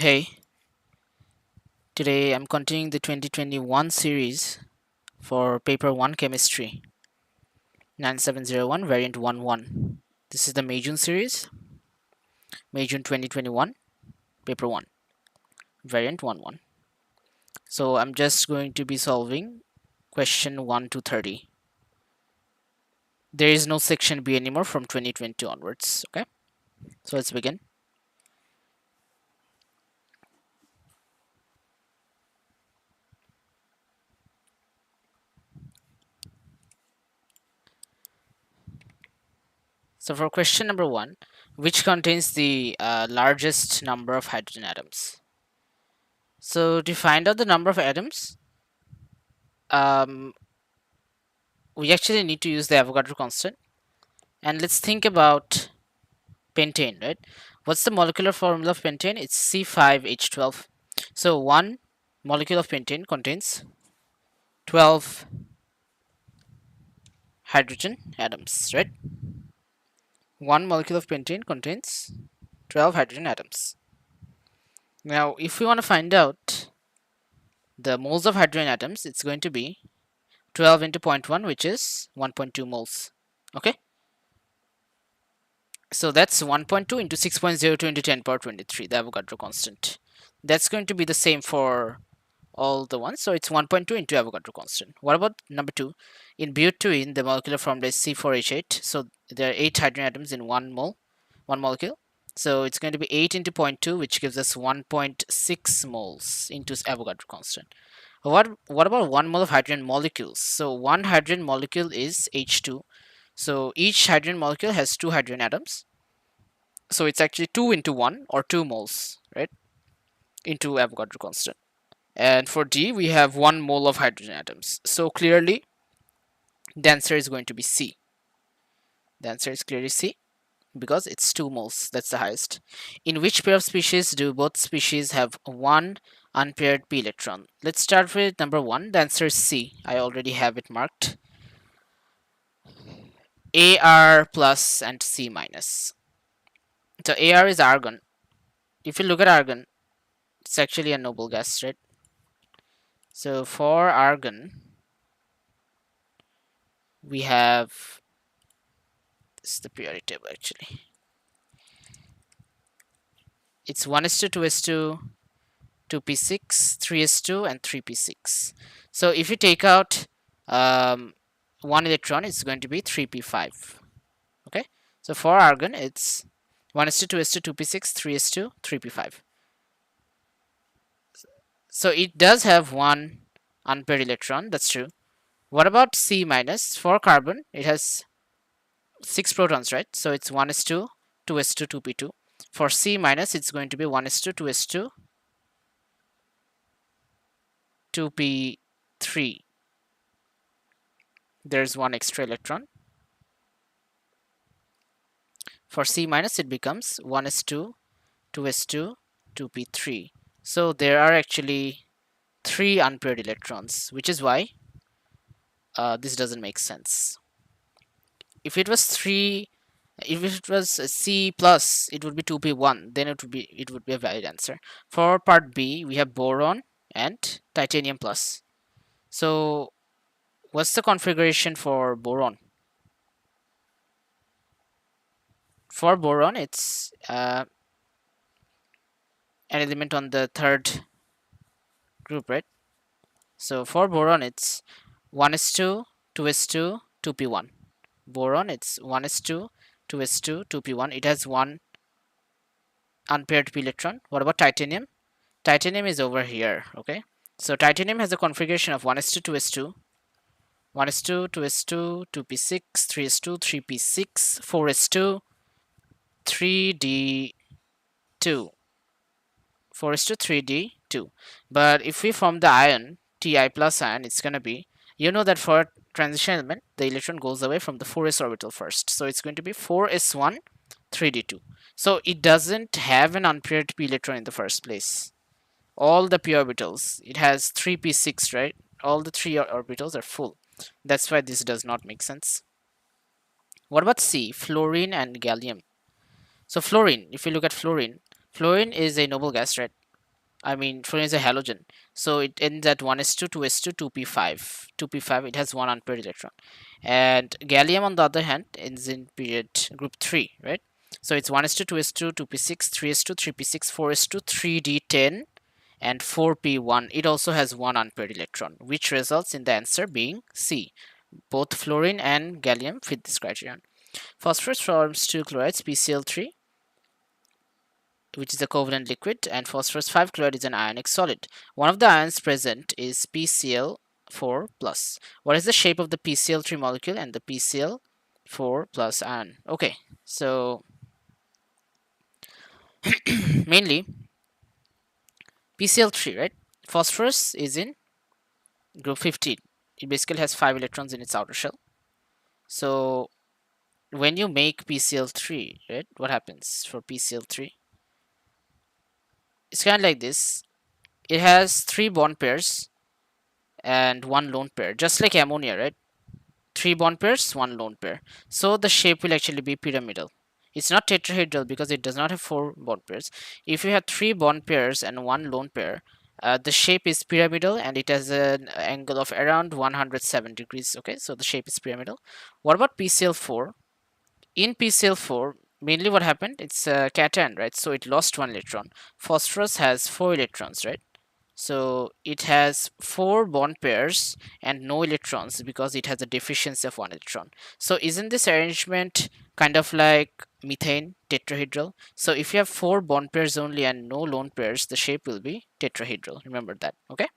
Hey, today I'm continuing the 2021 series for paper 1 chemistry 9701 variant 11. This is the May June series, May June 2021, paper 1 variant 11. So I'm just going to be solving question 1 to 30. There is no section B anymore from 2022 onwards. Okay, so let's begin. So for question number 1, which contains the largest number of hydrogen atoms? So to find out the number of atoms, we actually need to use the Avogadro constant. And let's think about pentane, right? What's the molecular formula of pentane? It's C5H12. So one molecule of pentane contains 12 hydrogen atoms, right? One molecule of pentane contains 12 hydrogen atoms. Now, if we want to find out the moles of hydrogen atoms, it's going to be 12 into 0.1, which is 1.2 moles. Okay? So that's 1.2 into 6.02 into 10 power 23, the Avogadro constant. That's going to be the same for all the ones. So it's 1.2 into Avogadro constant. What about number 2? In butane, the molecular formula is C4H8. So there are 8 hydrogen atoms in one molecule. So it's going to be 8 into 0.2, which gives us 1.6 moles into Avogadro constant. What about 1 mole of hydrogen molecules? So one hydrogen molecule is H2. So each hydrogen molecule has 2 hydrogen atoms. So it's actually 2 into 1 or 2 moles, right? Into Avogadro constant. And for D, we have 1 mole of hydrogen atoms. So clearly, the answer is going to be C. The answer is clearly C because it's 2 moles. That's the highest. In which pair of species do both species have one unpaired p electron? Let's start with number 1. The answer is C. I already have it marked. Ar plus and C minus. So Ar is argon. If you look at argon, it's actually a noble gas, right? So for argon, we have, this is the periodic table actually. It's 1s2, 2s2, 2p6, 3s2, and 3p6. So if you take out one electron, it's going to be 3p5. Okay, so for argon, it's 1s2, 2s2, 2p6, 3s2, 3p5. So it does have one unpaired electron, that's true. What about C minus? For carbon, it has 6 protons, right? So it's 1s2, 2s2, 2p2. For C minus, it's going to be 1s2, 2s2, 2p3. There's one extra electron. For C minus, it becomes 1s2, 2s2, 2p3. So there are actually 3 unpaired electrons, which is why this doesn't make sense. If it was C plus, it would be 2p1. Then it would be a valid answer. For part B, we have boron and titanium plus. So what's the configuration for boron? For boron, it's an element on the third group, right? So for boron, it's 1s2, 2s2, 2p1. Boron, it's 1s2, 2s2, 2p1. It has one unpaired p electron. What about titanium? Titanium is over here, okay? So titanium has a configuration of 1s2, 2s2, 1s2, 2s2, 2p6, 3s2, 3p6, 4s2, 3d2, 4s2, 3d2. But if we form the ion, Ti plus ion, it's going to be, you know that for transition element, the electron goes away from the 4s orbital first. So it's going to be 4s1, 3d2. So it doesn't have an unpaired p electron in the first place. All the p orbitals, it has 3p6, right? All the 3 orbitals are full. That's why this does not make sense. What about C? Fluorine and gallium. So fluorine, if you look at fluorine, fluorine is a noble gas, right? I mean, fluorine is a halogen, so it ends at 1s2, 2s2, 2p5. 2p5, it has one unpaired electron. And gallium, on the other hand, ends in period group 3, right? So it's 1s2, 2s2, 2p6, 3s2, 3p6, 4s2, 3d10, and 4p1. It also has one unpaired electron, which results in the answer being C. Both fluorine and gallium fit this criterion. Phosphorus forms two chlorides, PCl3, which is a covalent liquid, and phosphorus 5 chloride is an ionic solid. One of the ions present is PCl4 plus. What is the shape of the PCl3 molecule and the PCl4 plus ion? Okay, so mainly PCl3, right? Phosphorus is in group 15. It basically has 5 electrons in its outer shell. So when you make PCl3, right, what happens for PCl3? It's kind of like this. It has 3 bond pairs and 1 lone pair, just like ammonia, right? 3 bond pairs, 1 lone pair. So the shape will actually be pyramidal. It's not tetrahedral because it does not have 4 bond pairs. If you have 3 bond pairs and 1 lone pair, the shape is pyramidal and it has an angle of around 107 degrees. Okay, so the shape is pyramidal. What about PCl4? In PCl4, mainly what happened? It's a cation, right? So it lost 1 electron. Phosphorus has 4 electrons, right? So it has 4 bond pairs and no electrons because it has a deficiency of 1 electron. So isn't this arrangement kind of like methane, tetrahedral? So if you have 4 bond pairs only and no lone pairs, the shape will be tetrahedral. Remember that, okay?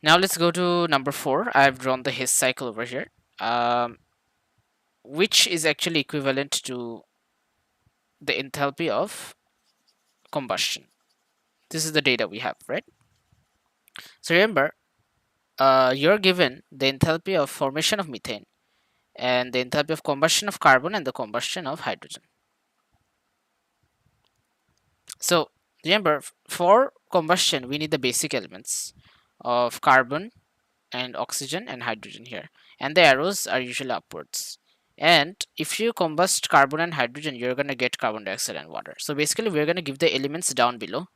Now let's go to number 4. I've drawn the Hess cycle over here, which is actually equivalent to the enthalpy of combustion. This is the data we have, right? So remember, you're given the enthalpy of formation of methane and the enthalpy of combustion of carbon and the combustion of hydrogen. So remember, for combustion we need the basic elements of carbon and oxygen and hydrogen here, and the arrows are usually upwards. And if you combust carbon and hydrogen, you're going to get carbon dioxide and water. So basically we're going to give the elements down below,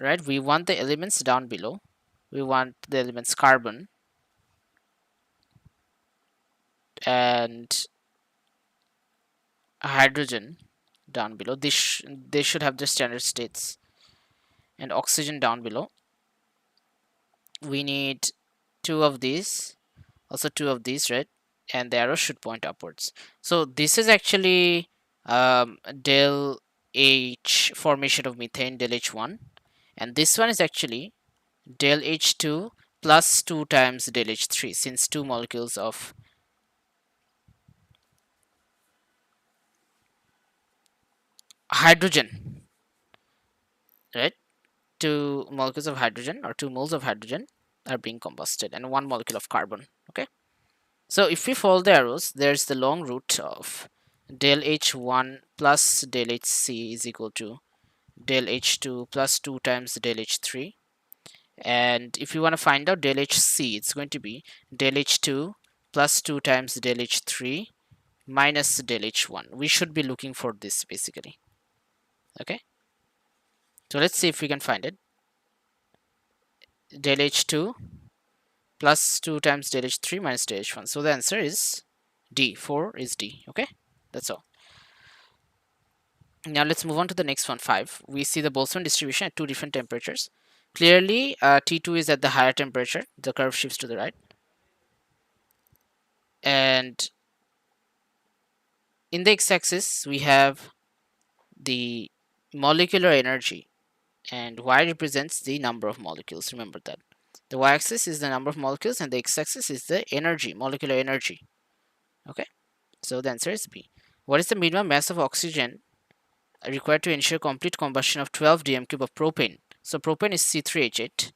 right? We want the elements down below. We want the elements carbon and hydrogen down below. They should have their standard states, and oxygen down below. We need 2 of these, also 2 of these, right? And the arrow should point upwards. So this is actually del H formation of methane, del H1, and this one is actually del H2 plus 2 times del H3, since 2 molecules of hydrogen, right? 2 molecules of hydrogen or 2 moles of hydrogen are being combusted and 1 molecule of carbon. Okay, so if we follow the arrows, there's the long root of del H1 plus del Hc is equal to del H2 plus 2 times del H3. And if you want to find out del Hc, it's going to be del H2 plus 2 times del H3 minus del H1. We should be looking for this basically. Okay, so let's see if we can find it. Del H2 plus 2 times del H3 minus del H1. So the answer is D. 4 is D. Okay, that's all. Now let's move on to the next one, 5. We see the Boltzmann distribution at 2 different temperatures. Clearly, T2 is at the higher temperature. The curve shifts to the right. And in the x-axis, we have the molecular energy, and y represents the number of molecules. Remember that. The y-axis is the number of molecules and the x-axis is the energy, molecular energy. Okay, so the answer is B. What is the minimum mass of oxygen required to ensure complete combustion of 12 dm cube of propane? So propane is C3H8.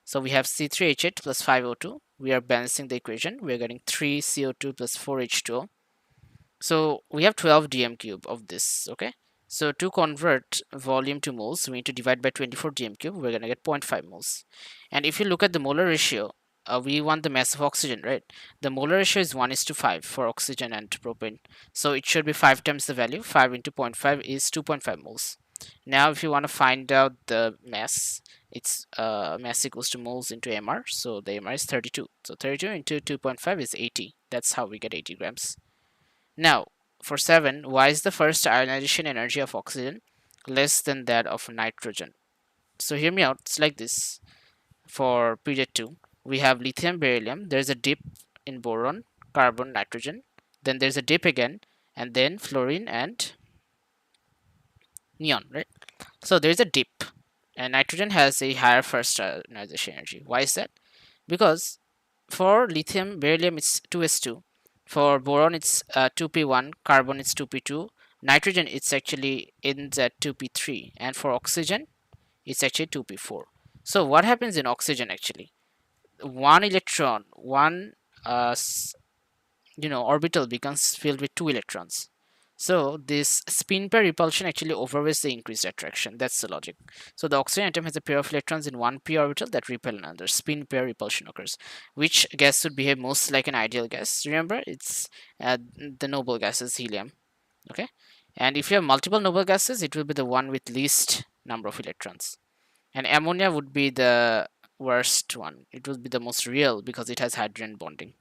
So we have C3H8 plus 5O2. We are balancing the equation. We are getting 3CO2 plus 4H2O. So we have 12 dm cube of this. Okay, so to convert volume to moles, we need to divide by 24 dm cube. We're going to get 0.5 moles. And if you look at the molar ratio, we want the mass of oxygen, right? The molar ratio is 1:5 for oxygen and propane. So it should be 5 times the value. 5 into 0.5 is 2.5 moles. Now, if you want to find out the mass, it's mass equals to moles into mR. So the mR is 32. So 32 into 2.5 is 80. That's how we get 80 grams. Now, for 7, why is the first ionization energy of oxygen less than that of nitrogen? So hear me out. It's like this. For period 2, we have lithium, beryllium. There's a dip in boron, carbon, nitrogen. Then there's a dip again, and then fluorine and neon, right? So there's a dip, and nitrogen has a higher first ionization energy. Why is that? Because for lithium, beryllium, it's 2s2. For boron, it's 2p1. Carbon, it's 2p2. Nitrogen, it's actually ends at 2p3. And for oxygen, it's actually 2p4. So what happens in oxygen actually? One electron, one orbital becomes filled with two electrons. So this spin pair repulsion actually overweights the increased attraction. That's the logic. So the oxygen atom has a pair of electrons in one p orbital that repel another. Spin pair repulsion occurs. Which gas would behave most like an ideal gas? Remember, it's the noble gases, helium. Okay, and if you have multiple noble gases, it will be the one with least number of electrons. And ammonia would be the worst one. It would be the most real because it has hydrogen bonding.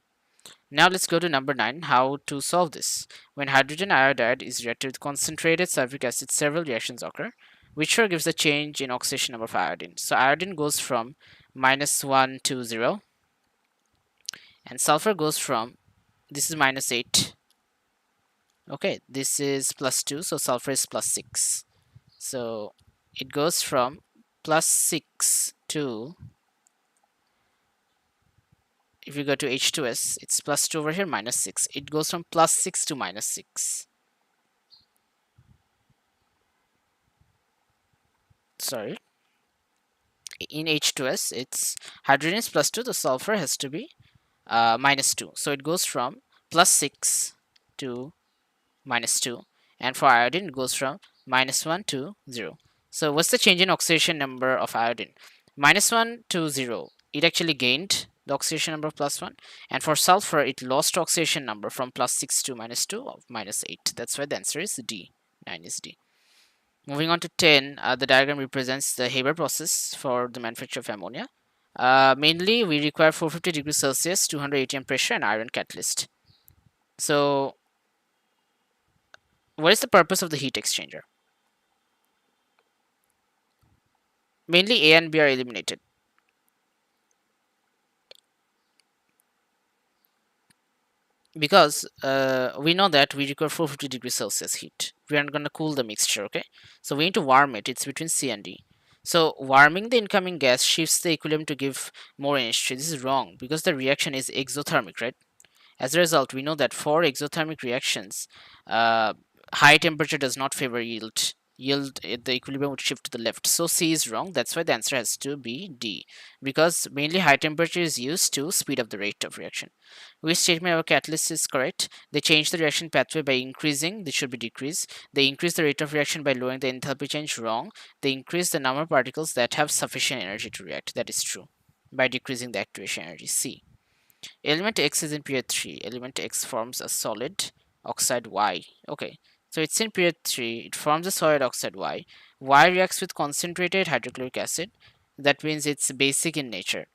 Now let's go to number 9, how to solve this. When hydrogen iodide is reacted with concentrated sulfuric acid, several reactions occur, which sure gives a change in oxidation number of iodine. So iodine goes from -1 to 0, and sulfur goes from, this is -8. Okay, this is +2, so sulfur is +6. So it goes from +6 to, if you go to H2S, it's +2 over here, -6. It goes from +6 to -6. Sorry. In H2S, it's hydrogen is +2, the sulfur has to be -2. So it goes from +6 to -2. And for iodine, it goes from -1 to 0. So what's the change in oxidation number of iodine? -1 to 0, it actually gained the oxidation number of +1. And for sulfur, it lost oxidation number from +6 to -2 of -8. That's why the answer is D. 9 is D. Moving on to 10, the diagram represents the Haber process for the manufacture of ammonia. Mainly, we require 450 degrees Celsius, 200 atm pressure, and iron catalyst. So, what is the purpose of the heat exchanger? Mainly, A and B are eliminated. Because we know that we require 450 degrees Celsius heat. We are going to cool the mixture, okay? So we need to warm it. It's between C and D. So warming the incoming gas shifts the equilibrium to give more energy. This is wrong because the reaction is exothermic, right? As a result, we know that for exothermic reactions, high temperature does not favor yield. The equilibrium would shift to the left. So C is wrong. That's why the answer has to be D, because mainly high temperature is used to speed up the rate of reaction. Which statement of our catalyst is correct? They change the reaction pathway by increasing. This should be decrease. They increase the rate of reaction by lowering the enthalpy change. Wrong. They increase the number of particles that have sufficient energy to react. That is true. By decreasing the activation energy. C. Element X is in period 3. Element X forms a solid oxide Y. Okay, so it's in period 3. It forms a solid oxide Y. Y reacts with concentrated hydrochloric acid. That means it's basic in nature.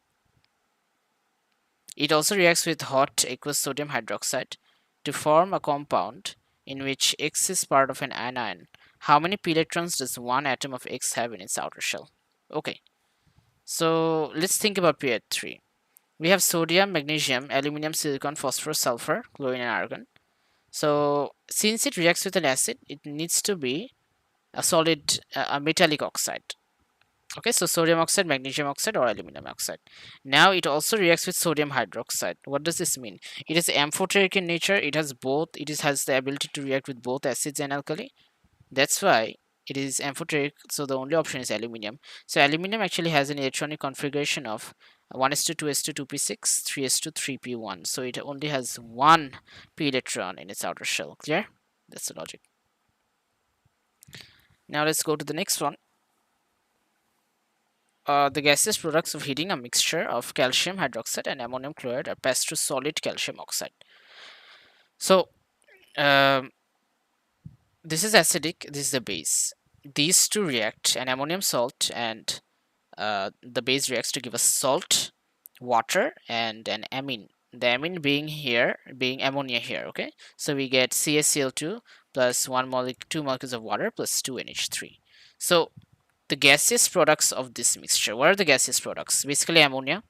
It also reacts with hot aqueous sodium hydroxide to form a compound in which X is part of an anion. How many p electrons does one atom of X have in its outer shell? Okay, so let's think about period 3. We have sodium, magnesium, aluminum, silicon, phosphorus, sulfur, chlorine, and argon. So since it reacts with an acid, it needs to be a solid, a metallic oxide. Okay, so sodium oxide, magnesium oxide, or aluminum oxide. Now it also reacts with sodium hydroxide. What does this mean? It is amphoteric in nature. It has both. Has the ability to react with both acids and alkali. That's why it is amphoteric. So the only option is aluminum. So aluminum actually has an electronic configuration of 1s2, 2s2, 2p6, 3s2, 3p1. So it only has one p electron in its outer shell. Clear? That's the logic. Now let's go to the next one. the gaseous products of heating a mixture of calcium hydroxide and ammonium chloride are passed through solid calcium oxide. So um, this is acidic, this is the base. These two react, an ammonium salt and the base reacts to give us salt, water, and an amine. The amine being ammonia here. Okay, so we get CaCl2 plus 2 molecules of water plus 2 NH3. So the gaseous products of this mixture. What are the gaseous products? Basically ammonia.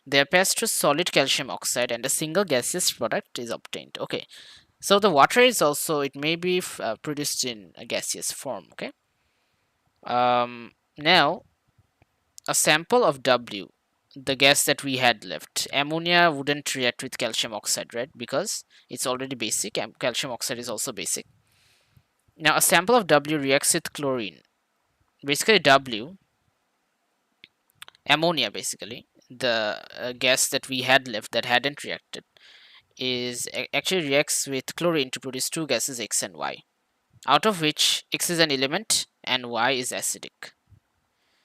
They are passed through solid calcium oxide, and a single gaseous product is obtained. Okay, so the water is also, it may be produced in a gaseous form. Okay, now a sample of W, the gas that we had left, ammonia wouldn't react with calcium oxide, right? Because it's already basic, and calcium oxide is also basic. Now, a sample of W reacts with chlorine. Basically, W, ammonia, basically, the gas that we had left that hadn't reacted, is actually reacts with chlorine to produce two gases X and Y, out of which X is an element and Y is acidic.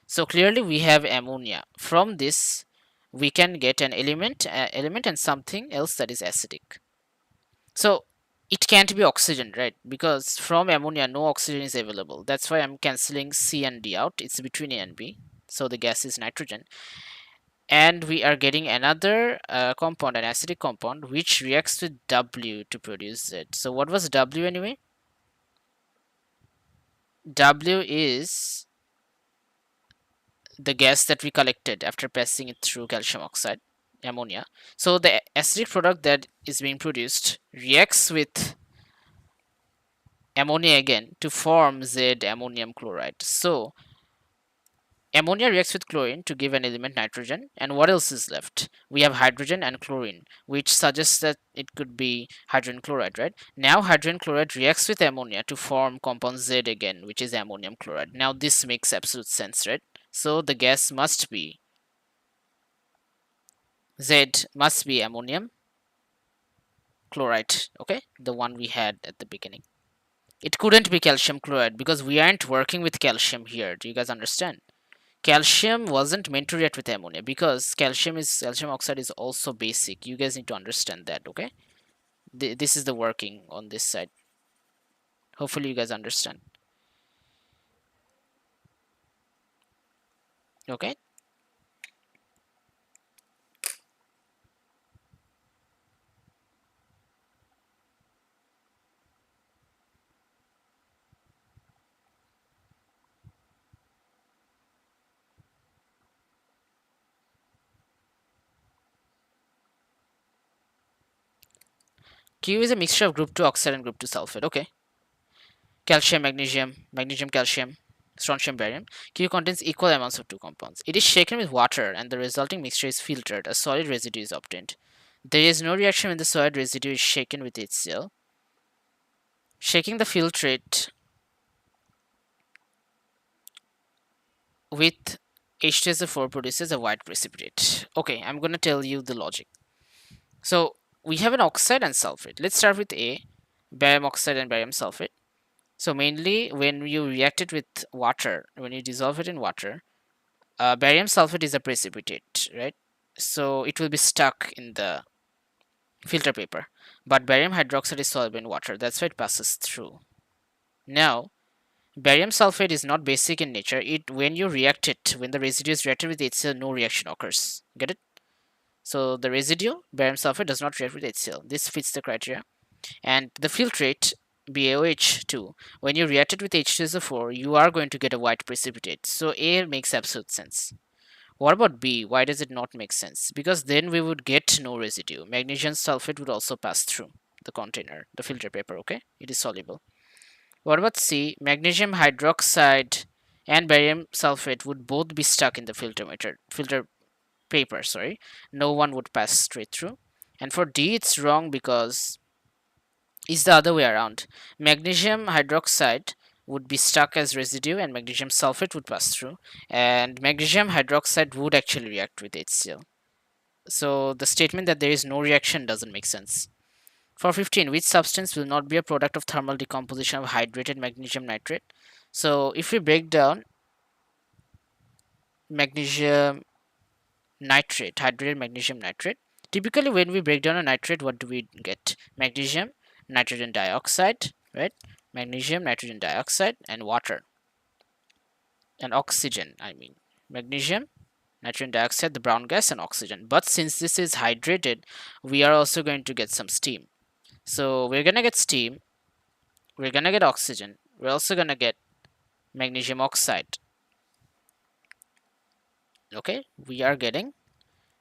So clearly we have ammonia. From this, we can get an element and something else that is acidic. So it can't be oxygen, right? Because from ammonia, no oxygen is available. That's why I'm cancelling C and D out. It's between A and B. So the gas is nitrogen. And we are getting another compound, an acidic compound, which reacts with W to produce Z. So what was W anyway? W is the gas that we collected after passing it through calcium oxide, ammonia. So the acidic product that is being produced reacts with ammonia again to form Z ammonium chloride. So ammonia reacts with chlorine to give an element nitrogen, and what else is left? We have hydrogen and chlorine, which suggests that it could be hydrogen chloride, right? Now hydrogen chloride reacts with ammonia to form compound Z again, which is ammonium chloride. Now this makes absolute sense, right? So the gas must be Z must be ammonium chloride, okay? The one we had at the beginning. It couldn't be calcium chloride because we aren't working with calcium here. Do you guys understand? Calcium wasn't meant to react with ammonia because calcium oxide is also basic. You guys need to understand that, okay? This is the working on this side. Hopefully you guys understand. Okay? Q is a mixture of group 2 oxide and group 2 sulfate. Okay. Calcium, magnesium, calcium, strontium, barium. Q contains equal amounts of two compounds. It is shaken with water and the resulting mixture is filtered. A solid residue is obtained. There is no reaction when the solid residue is shaken with HCl. Shaking the filtrate with H2SO4 produces a white precipitate. Okay, I'm going to tell you the logic. So we have an oxide and sulfate. Let's start with A, barium oxide and barium sulfate. So mainly when you react it with water, when you dissolve it in water, barium sulfate is a precipitate, right? So it will be stuck in the filter paper. But barium hydroxide is soluble in water. That's why it passes through. Now, barium sulfate is not basic in nature. When you react it, when the residue is reacted with HCl, no reaction occurs. Get it? So the residue, barium sulfate, does not react with HCl. This fits the criteria. And the filtrate, BaOH2, when you react it with H2SO4, you are going to get a white precipitate. So A makes absolute sense. What about B? Why does it not make sense? Because then we would get no residue. Magnesium sulfate would also pass through the container, the filter paper, okay? It is soluble. What about C? Magnesium hydroxide and barium sulfate would both be stuck in the filter paper, sorry. No one would pass straight through. And for D, it's wrong because it's the other way around. Magnesium hydroxide would be stuck as residue and magnesium sulfate would pass through, and magnesium hydroxide would actually react with HCl. So the statement that there is no reaction doesn't make sense. For 15, which substance will not be a product of thermal decomposition of hydrated magnesium nitrate? So if we break down magnesium nitrate, hydrated magnesium nitrate. Typically, when we break down a nitrate, what do we get? Magnesium, nitrogen dioxide, right? Magnesium, nitrogen dioxide, and water, and oxygen. I mean, magnesium, nitrogen dioxide, the brown gas, and oxygen. But since this is hydrated, we are also going to get some steam. So we're gonna get steam, we're gonna get oxygen, we're also gonna get magnesium oxide. Okay, we are getting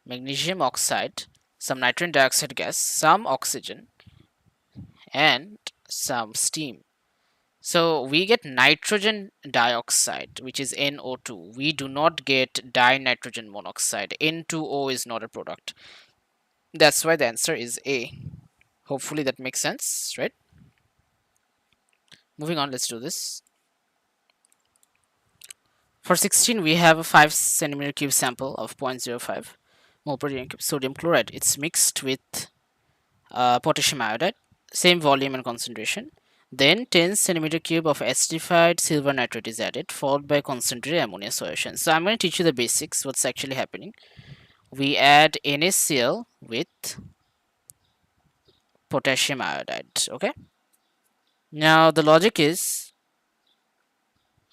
magnesium oxide, some nitrogen dioxide gas, some oxygen, and some steam. So we get nitrogen dioxide, which is NO2. We do not get dinitrogen monoxide. N2O is not a product. That's why the answer is A. Hopefully that makes sense, right? Moving on, let's do this. For 16, we have a 5 centimeter cube sample of 0.05 mole per unit cube sodium chloride. It's mixed with potassium iodide, same volume and concentration. Then 10 centimeter cube of acidified silver nitrate is added, followed by concentrated ammonia solution. So I'm going to teach you the basics, what's actually happening. We add NaCl with potassium iodide, okay? Now the logic is,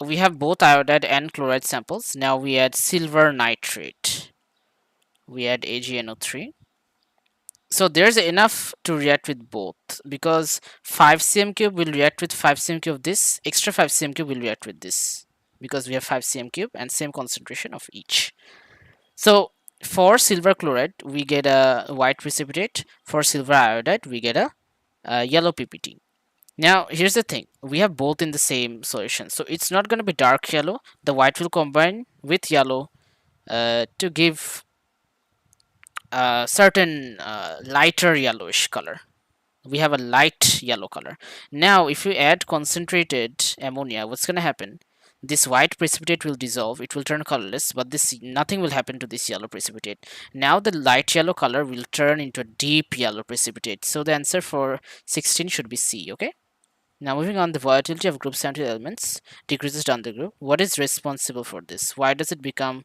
we have both iodide and chloride samples. Now we add silver nitrate. We add AgNO3. So there's enough to react with both, because 5 cm cube will react with 5 cm cube of this, extra 5 cm cube will react with this, because we have 5 cm cube and same concentration of each. So for silver chloride, we get a white precipitate. For silver iodide, we get a yellow PPT. Now here's the thing, we have both in the same solution, so it's not going to be dark yellow. The white will combine with yellow to give a certain lighter yellowish color. We have a light yellow color. Now if you add concentrated ammonia, what's going to happen? This white precipitate will dissolve, it will turn colorless, but this nothing will happen to this yellow precipitate. Now the light yellow color will turn into a deep yellow precipitate. So the answer for 16 should be C, okay? Now moving on, the volatility of group 70 elements decreases down the group. What is responsible for this? Why does it become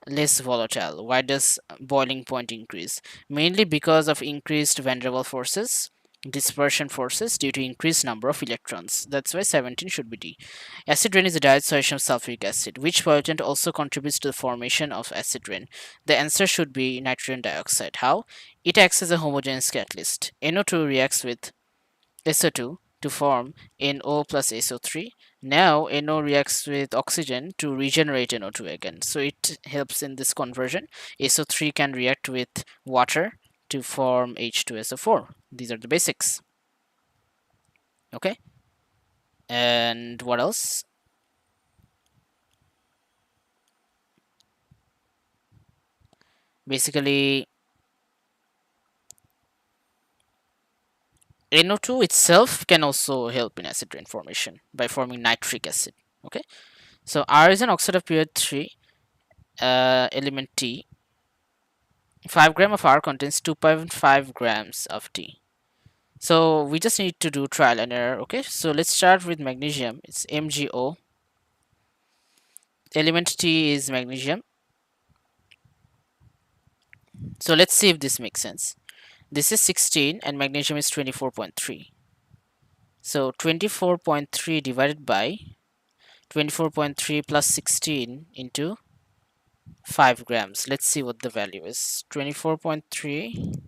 less volatile? Why does boiling point increase? Mainly because of increased van der Waals forces, dispersion forces due to increased number of electrons. That's why 17 should be D. Acid rain is a direct solution of sulfuric acid. Which pollutant also contributes to the formation of acid rain? The answer should be nitrogen dioxide. How? It acts as a homogeneous catalyst. NO2 reacts with SO2 to form NO plus SO3. Now NO reacts with oxygen to regenerate NO2 again. So it helps in this conversion. SO3 can react with water to form H2SO4. These are the basics. Okay. And what else? Basically, NO2 itself can also help in acid rain formation by forming nitric acid. Okay. So R is an oxide of period 3, element T. 5 gram of R contains 2.5 grams of T. So we just need to do trial and error. Okay, so let's start with magnesium. It's MgO. Element T is magnesium. So let's see if this makes sense. This is 16 and magnesium is 24.3. So 24.3 divided by 24.3 plus 16 into 5 grams. Let's see what the value is. 24.3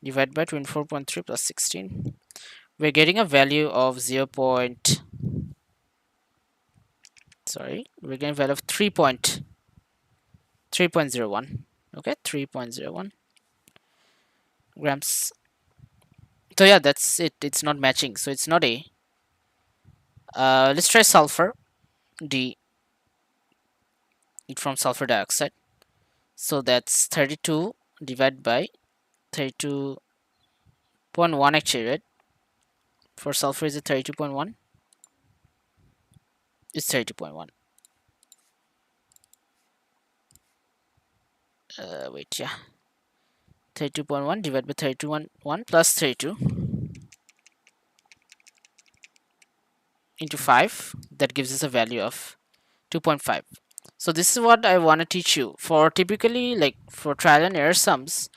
divided by 24.3 plus 16. We're getting a value of 0. Sorry, we're getting a value of 3.01. Okay, 3.01 grams. So yeah, that's it. It's not matching, so it's not A. Let's try sulfur. D. It from sulfur dioxide. So that's 32 divided by 32.1 actually, right? For sulfur, is it 32.1? It's 32.1. Wait, yeah. 32.1 divided by 32.1 plus 32 into 5. That gives us a value of 2.5. So this is what I want to teach you. For typically, like for trial and error sums,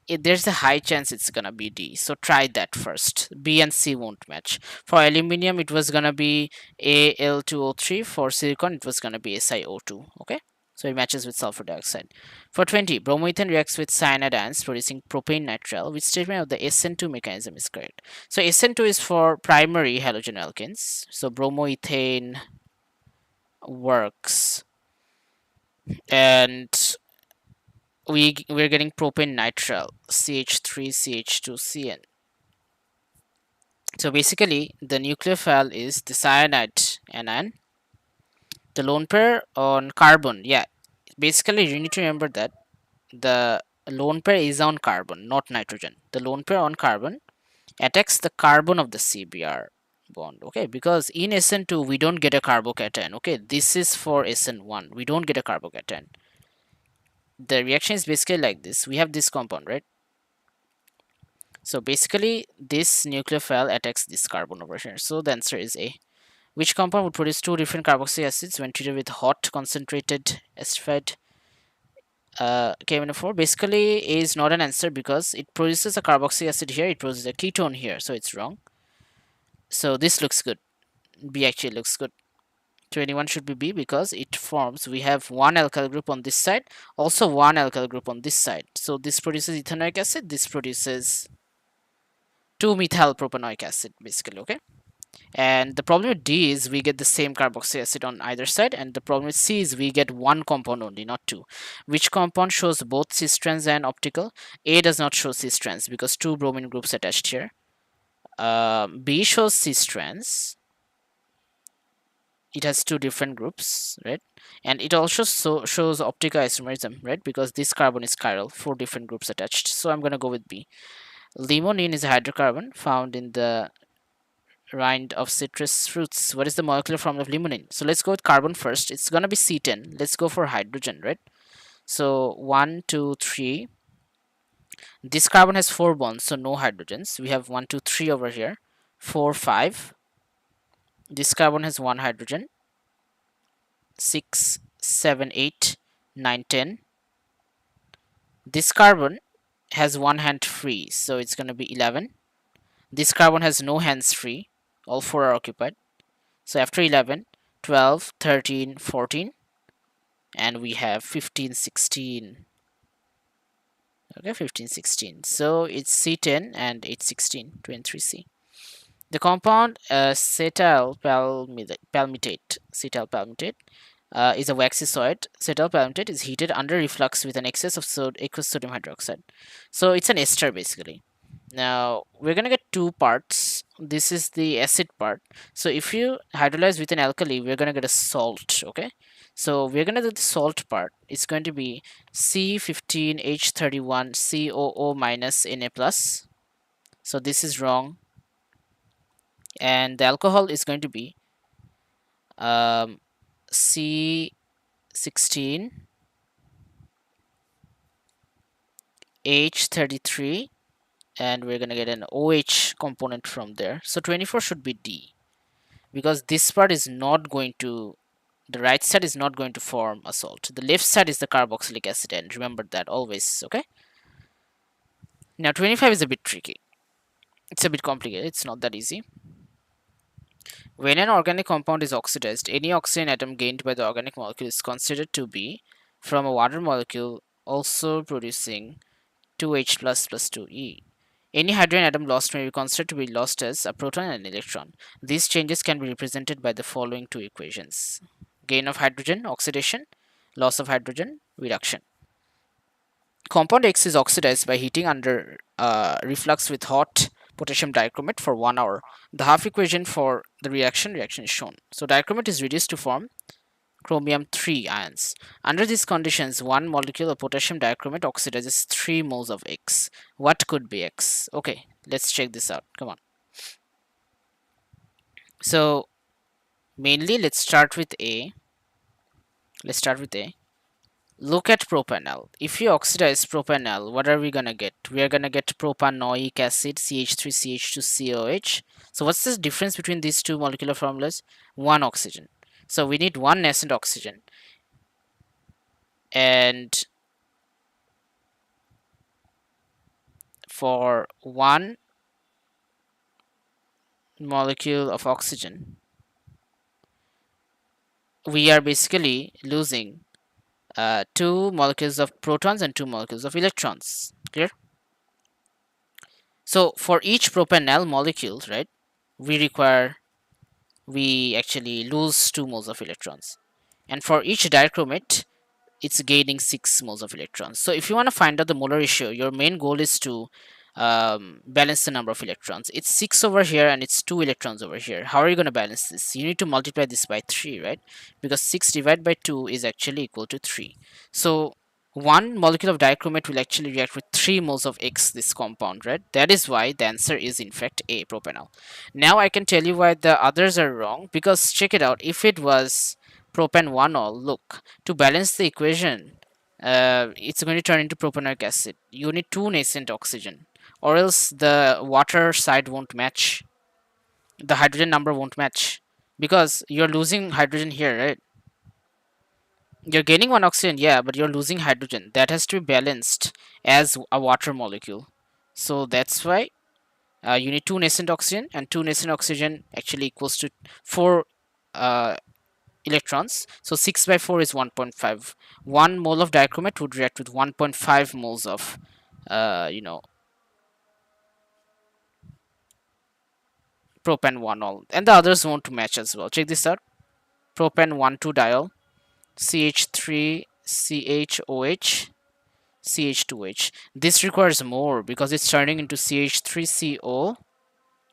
there's a high chance it's gonna be D. So try that first. B and C won't match. For aluminium, it was gonna be Al2O3. For silicon, it was gonna be SiO2. Okay, so it matches with sulfur dioxide. For 20, bromethane reacts with cyanide ions, producing propane nitrile. Which statement of the SN2 mechanism is correct? So SN2 is for primary halogen alkenes. So bromoethane works, and we're getting propane nitrile, CH3 CH2 CN. So basically the nucleophile is the cyanide anion. The lone pair on carbon, yeah, basically you need to remember that the lone pair is on carbon, not nitrogen. The lone pair on carbon attacks the carbon of the CBr bond, okay, because in SN2 we don't get a carbocation. Okay, this is for SN1, we don't get a carbocation. The reaction is basically like this. We have this compound, right? So basically this nucleophile attacks this carbon over here. So the answer is A. Which compound would produce two different carboxy acids when treated with hot concentrated esterified KMnO4? Basically A is not an answer because it produces a carboxy acid here, it produces a ketone here, so it's wrong. So this looks good. B actually looks good. 21 should be B because it forms, we have one alkyl group on this side, also one alkyl group on this side. So this produces ethanoic acid, this produces 2-methyl propanoic acid basically, okay? And the problem with D is we get the same carboxy acid on either side, and the problem with C is we get one compound only, not two. Which compound shows both cis strands and optical? A does not show cis strands because two bromine groups attached here. B shows cis strands. It has two different groups, right? And it also shows optical isomerism, right? Because this carbon is chiral, four different groups attached. So I'm gonna go with B. Limonene is a hydrocarbon found in the rind of citrus fruits. What is the molecular formula of limonene? So let's go with carbon first. It's gonna be C10. Let's go for hydrogen, right? So 1, 2, 3. This carbon has 4 bonds, so no hydrogens. We have 1, 2, 3 over here. 4, 5. This carbon has 1 hydrogen. 6, 7, 8, 9, 10. This carbon has 1 hand free, so it's gonna be 11. This carbon has no hands free. All 4 are occupied. So after 11, 12, 13, 14, and we have 15, 16. Okay, 15, 16. So it's C10 and it's 16, 23C. The compound cetyl palmitate is a waxy solid. Cetyl palmitate is heated under reflux with an excess of aqueous sodium hydroxide. So it's an ester basically. Now we're gonna get two parts. This is the acid part. So if you hydrolyze with an alkali, we're gonna get a salt. Okay, so we're gonna do the salt part. It's going to be C15H31COO minus Na plus. So this is wrong, and the alcohol is going to be C16H33, and we're gonna get an OH component from there. So 24 should be D because this part is not going to, the right side is not going to form a salt. The left side is the carboxylic acid, and remember that always. Okay, now 25 is a bit tricky. It's a bit complicated. It's not that easy. When an organic compound is oxidized, any oxygen atom gained by the organic molecule is considered to be from a water molecule also producing 2H plus 2E. Any hydrogen atom lost may be considered to be lost as a proton and an electron. These changes can be represented by the following two equations. Gain of hydrogen, oxidation; loss of hydrogen, reduction. Compound X is oxidized by heating under reflux with hot potassium dichromate for 1 hour. The half equation for the reaction is shown. So dichromate is reduced to form chromium 3 ions. Under these conditions, one molecule of potassium dichromate oxidizes 3 moles of X. What could be X? Okay, let's check this out. Come on. So mainly let's start with A. Look at propanol. If you oxidize propanol, what are we gonna get? We are gonna get propanoic acid, CH3CH2COH. So what's the difference between these two molecular formulas? One oxygen. So we need one nascent oxygen. and for 1 molecule of oxygen, we are basically losing 2 molecules of protons and 2 molecules of electrons. Clear? So for each propanol molecule, right, we actually lose 2 moles of electrons, and for each dichromate, it's gaining 6 moles of electrons. So if you want to find out the molar ratio, your main goal is to balance the number of electrons. It's 6 over here and it's 2 electrons over here. How are you going to balance this? You need to multiply this by 3, right? Because 6 divided by 2 is actually equal to 3. So 1 molecule of dichromate will actually react with 3 moles of X, this compound, right? That is why the answer is in fact A, propanol. Now I can tell you why the others are wrong, because check it out. If it was propan-1-ol, look, to balance the equation, it's going to turn into propanoic acid. You need 2 nascent oxygen, or else the water side won't match. The hydrogen number won't match because you're losing hydrogen here, right? You're gaining 1 oxygen, yeah, but you're losing hydrogen. That has to be balanced as a water molecule. So that's why you need 2 nascent oxygen, and 2 nascent oxygen actually equals to 4 uh, electrons. So 6 by 4 is 1.5. 1 mole of dichromate would react with 1.5 moles of, you know, propan-1-ol. And the others won't match as well. Check this out. Propan-1,2-diol, CH3CHOH, CH2H. This requires more because it's turning into CH3CO,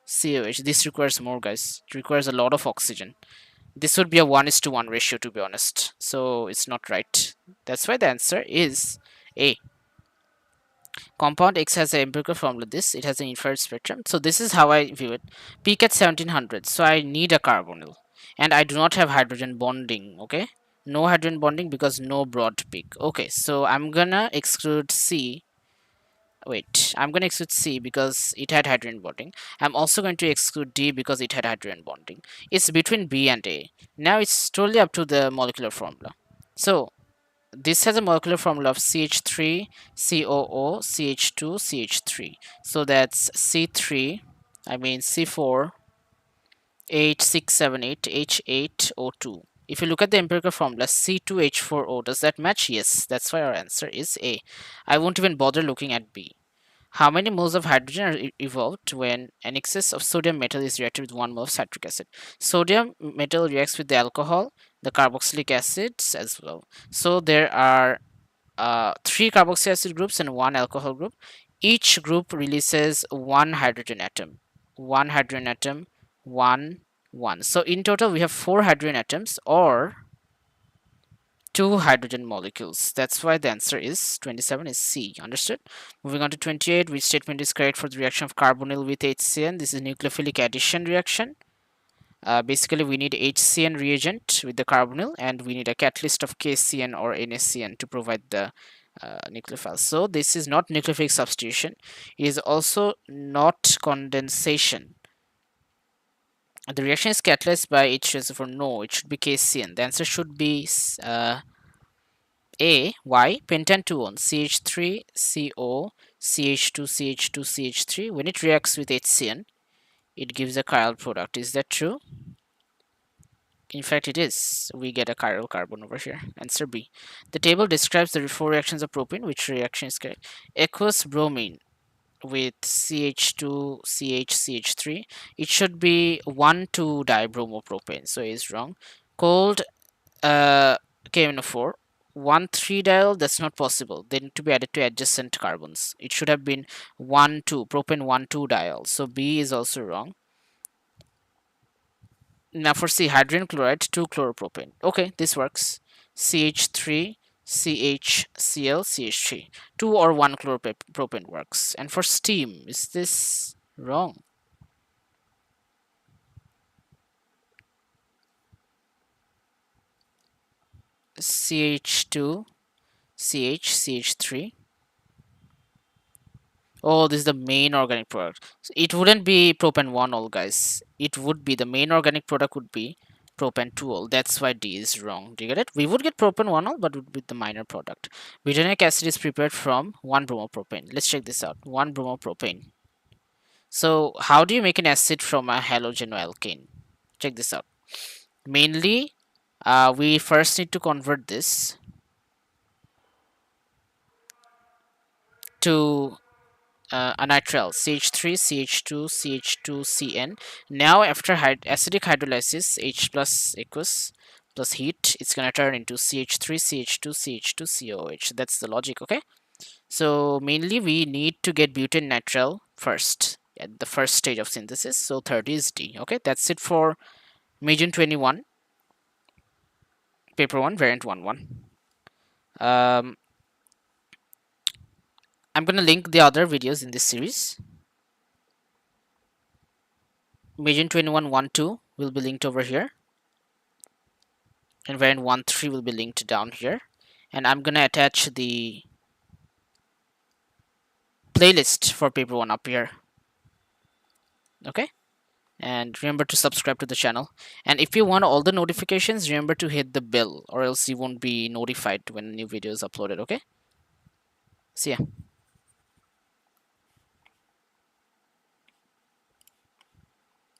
COH. This requires more, guys. It requires a lot of oxygen. This would be a 1:1 ratio, to be honest. So it's not right. That's why the answer is A. Compound X has an empirical formula. It has an infrared spectrum. So this is how I view it. Peak at 1700. So I need a carbonyl, and I do not have hydrogen bonding. Okay, no hydrogen bonding because no broad peak. Okay, so I'm gonna exclude C. Wait, I'm going to exclude C because it had hydrogen bonding. I'm also going to exclude D because it had hydrogen bonding. It's between B and A. Now it's totally up to the molecular formula. So this has a molecular formula of CH3, COO, CH2, CH3. So that's C3, I mean C4, H678, H8O2. If you look at the empirical formula C2H4O, does that match? Yes, that's why our answer is A. I won't even bother looking at B. How many moles of hydrogen are evolved when an excess of sodium metal is reacted with 1 mole of citric acid? Sodium metal reacts with the alcohol, the carboxylic acids as well. So there are 3 carboxylic acid groups and 1 alcohol group. Each group releases 1 hydrogen atom. 1 hydrogen atom, 1, 1. So in total we have 4 hydrogen atoms, or 2 hydrogen molecules. That's why the answer is 27 is C. Understood? Moving on to 28, which statement is correct for the reaction of carbonyl with HCN? This is nucleophilic addition reaction. Basically, we need HCN reagent with the carbonyl, and we need a catalyst of KCN or NaCN to provide the nucleophile. So this is not nucleophilic substitution. It is also not condensation. The reaction is catalyzed by H2SO4. No, it should be KCN. The answer should be A. Why? Pentan 2 on CH3, CO, CH2, CH2, CH3. When it reacts with HCN, it gives a chiral product. Is that true? In fact, it is. We get a chiral carbon over here. Answer B. The table describes the 4 reactions of propane. Which reaction is correct? Aqueous bromine with CH2, CH, CH3. It should be 1,2-dibromopropane. So it is wrong. Cold KMNO4. 1,3-diol, that's not possible. They need to be added to adjacent carbons. It should have been 1,2, propane 1,2-diol. So B is also wrong. Now for C, hydrogen chloride, 2-chloropropane. Okay, this works. CH3, CHCl, CH3. 2 or 1-chloropropane works. And for steam, is this wrong? CH2, CH, CH3. Oh, this is the main organic product. So it wouldn't be propan-1-ol, guys. It would be, the main organic product would be propane 2-ol. That's why D is wrong. Do you get it? We would get propane 1-ol, but would be the minor product. Butanoic acid is prepared from 1-bromopropane. Let's check this out. 1-bromopropane. So how do you make an acid from a halogen or alkane? Check this out. Mainly, we first need to convert this to a nitrile, CH3, CH2, CH2, CN. Now after acidic hydrolysis, H plus aqueous plus heat, it's gonna turn into CH3, CH2, CH2, COH. That's the logic, okay? So mainly we need to get butane nitrile first at the first stage of synthesis. So 30 is D. Okay, that's it for Medium 21, paper 1, variant 1-1. I'm gonna link the other videos in this series. Medium 21 1-2 will be linked over here, and variant 1-3 will be linked down here. And I'm gonna attach the playlist for paper 1 up here. Okay, and remember to subscribe to the channel, and if you want all the notifications, remember to hit the bell, or else you won't be notified when new video is uploaded. Okay, see ya.